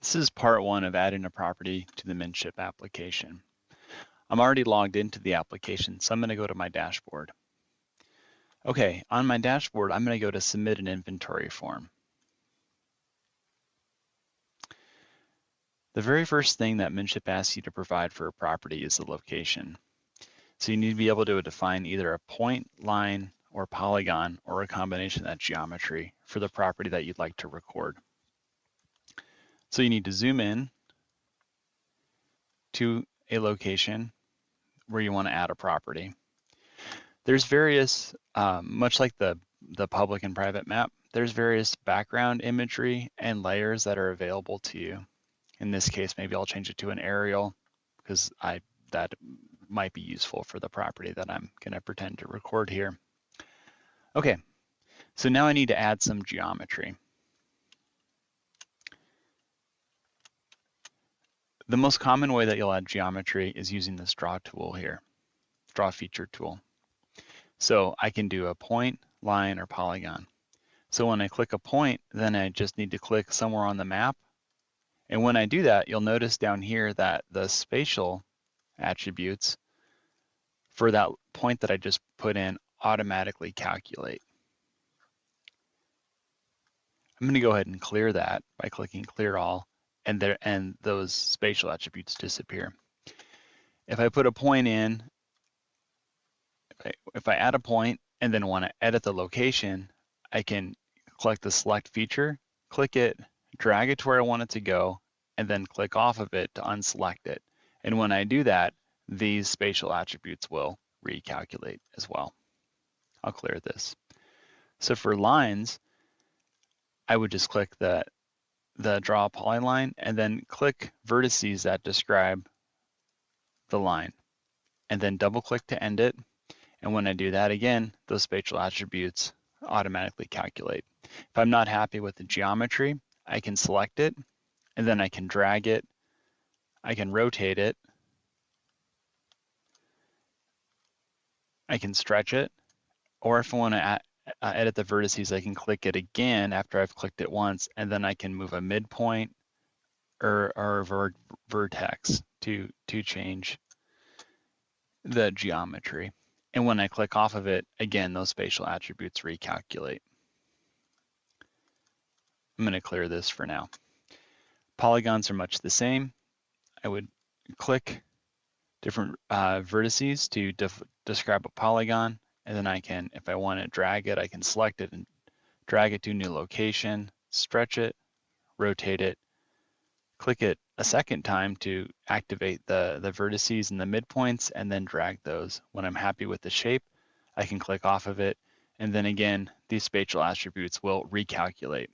This is part one of adding a property to the MnSHIP application. I'm already logged into the application, so I'm going to go to my dashboard. Okay, on my dashboard, I'm going to go to submit an inventory form. The very first thing that MnSHIP asks you to provide for a property is the location. So you need to be able to define either a point, line, or polygon, or a combination of that geometry for the property that you'd like to record. So you need to zoom in to a location where you want to add a property. There's various, much like the public and private map, there's various background imagery and layers that are available to you. In this case, maybe I'll change it to an aerial because that might be useful for the property that I'm going to pretend to record here. Okay, so now I need to add some geometry. The most common way that you'll add geometry is using this draw tool here, draw feature tool. So I can do a point, line, or polygon. So when I click a point, then I just need to click somewhere on the map. And when I do that, you'll notice down here that the spatial attributes for that point that I just put in automatically calculate. I'm going to go ahead and clear that by clicking clear all, and those spatial attributes disappear. If I put a point in, if I add a point and then want to edit the location, I can click the select feature, click it, drag it to where I want it to go, and then click off of it to unselect it. And when I do that, these spatial attributes will recalculate as well. I'll clear this. So for lines, I would just click the draw polyline and then click vertices that describe the line, and then double click to end it. And when I do that again, those spatial attributes automatically calculate. If I'm not happy with the geometry, I can select it, and then I can drag it, I can rotate it, I can stretch it, or if I want to edit the vertices, I can click it again after I've clicked it once, and then I can move a midpoint or a vertex to change the geometry. And when I click off of it, again, those spatial attributes recalculate. I'm going to clear this for now. Polygons are much the same. I would click different vertices to describe a polygon, and then I can, if I want to drag it, I can select it and drag it to a new location, stretch it, rotate it, click it a second time to activate the vertices and the midpoints, and then drag those. When I'm happy with the shape, I can click off of it, and then again, these spatial attributes will recalculate.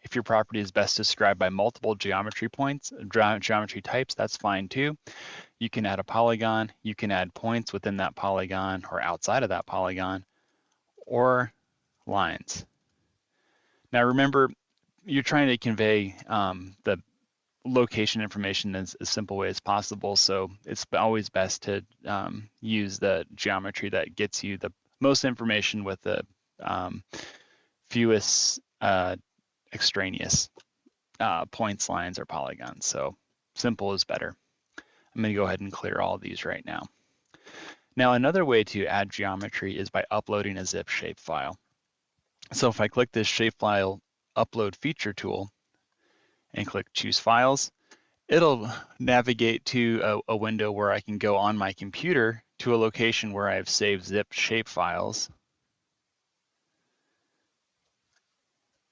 If your property is best described by multiple geometry points, geometry types, that's fine too. You can add a polygon, you can add points within that polygon or outside of that polygon, or lines. Now remember, you're trying to convey the location information in as simple way as possible, so it's always best to use the geometry that gets you the most information with the fewest extraneous points, lines, or polygons. So simple is better. I'm going to go ahead and clear all of these right now. Now, another way to add geometry is by uploading a zip shapefile. So if I click this shapefile upload feature tool and click choose files, it'll navigate to a window where I can go on my computer to a location where I've saved zip shapefiles.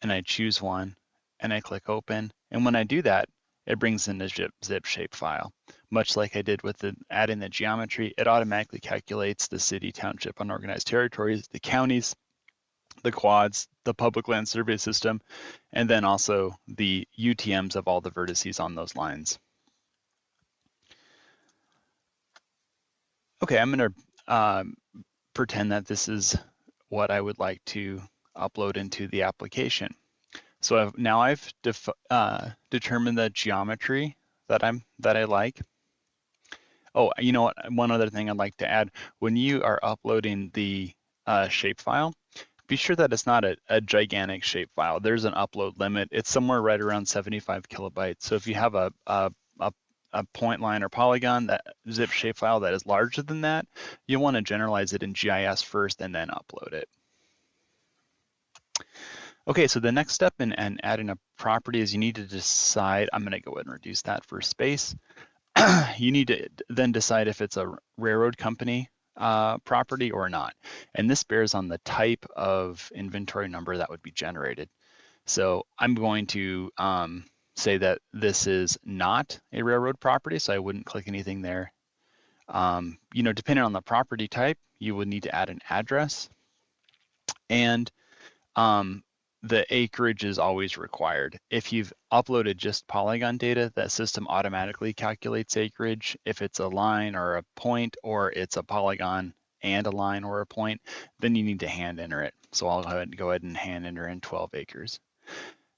And I choose one and I click open. And when I do that, it brings in the zip shapefile. Much like I did with adding the geometry, it automatically calculates the city, township, unorganized territories, the counties, the quads, the public land survey system, and then also the UTMs of all the vertices on those lines. Okay, I'm going to pretend that this is what I would like to upload into the application. So now I've determined the geometry that I like. Oh, you know what? One other thing I'd like to add: when you are uploading the shapefile, be sure that it's not a gigantic shapefile. There's an upload limit. It's somewhere right around 75 kilobytes. So if you have a point line or polygon, that zip shapefile that is larger than that, you want to generalize it in GIS first and then upload it. Okay, so the next step in adding a property is you need to decide, I'm going to go ahead and reduce that for space. You need to then decide if it's a railroad company property or not. And this bears on the type of inventory number that would be generated. So I'm going to say that this is not a railroad property, so I wouldn't click anything there. You know, depending on the property type, you would need to add an address, and the acreage is always required. If you've uploaded just polygon data, that system automatically calculates acreage. If it's a line or a point, or it's a polygon and a line or a point, then you need to hand enter it. So I'll go ahead and hand enter in 12 acres.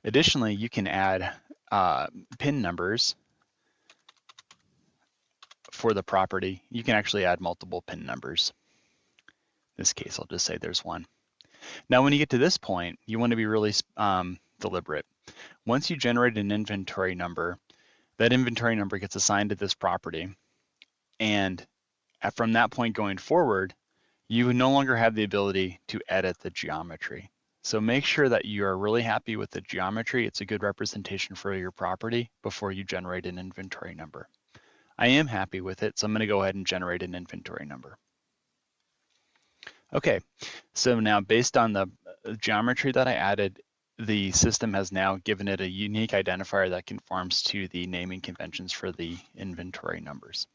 Additionally, you can add PIN numbers for the property. You can actually add multiple PIN numbers. In this case, I'll just say there's one. Now, when you get to this point, you want to be really deliberate. Once you generate an inventory number, that inventory number gets assigned to this property. And from that point going forward, you no longer have the ability to edit the geometry. So make sure that you are really happy with the geometry. It's a good representation for your property before you generate an inventory number. I am happy with it, so I'm going to go ahead and generate an inventory number. Okay, so now based on the geometry that I added, the system has now given it a unique identifier that conforms to the naming conventions for the inventory numbers.